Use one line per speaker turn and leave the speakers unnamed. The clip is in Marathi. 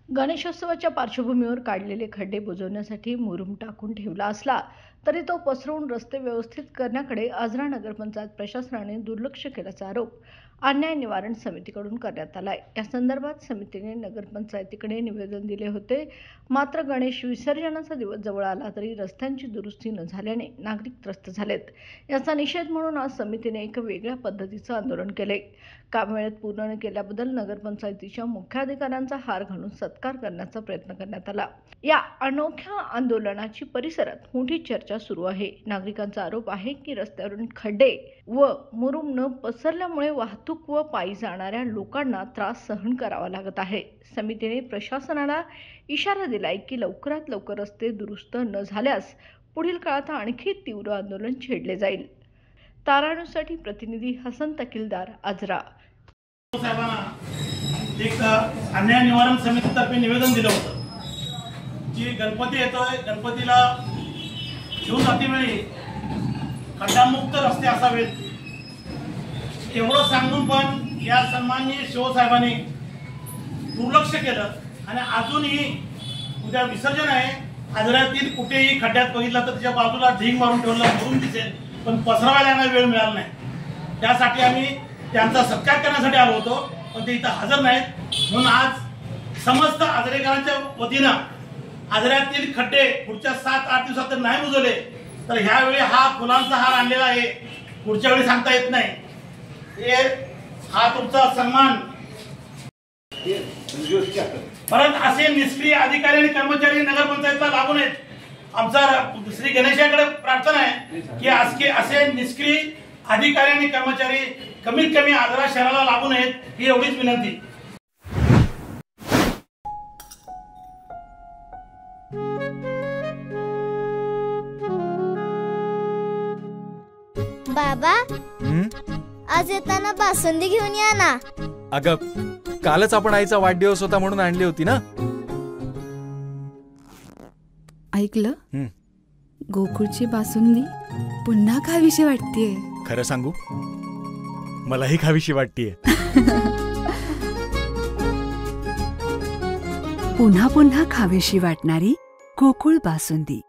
गणेशोत्सवाच्या पार्श्वभूमीवर काढलेले खड्डे बुजवण्यासाठी मुरुम टाकून ठेवला असला तरी तो पसरवून रस्ते व्यवस्थित करण्याकडे आजरा नगरपंचायत प्रशासनाने दुर्लक्ष केल्याचा आरोप अन्याय निवारण समितीकडून करण्यात आलाय। या संदर्भात समितीने नगरपंचायतीकडे निवेदन दिले होते, मात्र गणेश विसर्जनाचा दिवस जवळ आला तरी रस्त्यांची दुरुस्ती न झाल्याने नागरिक त्रस्त झालेत। याचा निषेध म्हणून आज समितीने एक वेगळ्या पद्धतीचे आंदोलन केले। काम वेळेत पूर्ण न केल्याबद्दल नगरपंचायतीच्या मुख्याधिकाऱ्यांचा हार घालून सत्कार करण्याचा प्रयत्न करण्यात आला। या अनोख्या आंदोलनाची परिसरात मोठी चर्चा सुरू आहे। नागरिकांचा आरोप आहे की रस्त्यावरून खड्डे व मुरुम न पसरल्यामुळे वाहतूक व पायी जाणाऱ्या लोकांना त्रास सहन करावा लागत आहे। समितीने प्रशासनाला इशारा दिलाय की लवकरात लवकर रस्ते दुरुस्त न झाल्यास पुढील काळात आणखी तीव्र आंदोलन छेडले जाईल। ताराणूसाठी प्रतिनिधी हसन तकीलदार, आजरा।
साहेबांना एक अन्याय निवारण समितीतर्फे निवेदन दिलं होतं की गणपती येतोय, गणपतीला घेऊन जातेवेळी खड्डामुक्त रस्ते असावेत, एवढं सांगून पण या सन्माननीय शिवसाहेबांनी दुर्लक्ष केलं आणि अजूनही उद्या विसर्जन आहे। आजऱ्यातील कुठेही खड्ड्यात बघितलं तर त्याच्या बाजूला ढीग मारून ठेवलं म्हणून दिसेल, पण पसरवायला यांना वेळ मिळाला नाही। त्यासाठी आम्ही त्यांचा सत्कार करण्यासाठी आलो होतो, पण ते इथं हजर नाहीत। म्हणून आज समस्त आजरेकरांच्या वतीनं आजऱ्यातील खड्डे पुढच्या 7-8 दिवसात जर नाही बुजवले तर ह्यावेळी हा फुलांचा हार आणलेला आहे, पुढच्या वेळी सांगता येत नाही। हा तुमचा सन्मान। परंतु असे निष्क्रिय अधिकारी आणि कर्मचारी नगरपंचायतला लागू नयेत। आमचा श्री गणेशाकडे प्रार्थना आहे की असे निष्क्रिय अधिकारी आणि कर्मचारी कमीत कमी आजरा शहराला लागू नयेत, ही एवढीच विनंती।
बाबा, आज येताना बासुंदी घेऊन या ना।
अगं, कालच आपण आईचा वाढदिवस होता म्हणून आणली होती ना।
ऐकलं, गोकुळची बासुंदी पुन्हा खावीशी वाटतेय।
खरं सांगू, मलाही खावीशी वाटतेय।
पुन्हा पुन्हा खावीशी वाटणारी गोकुळ बासुंदी।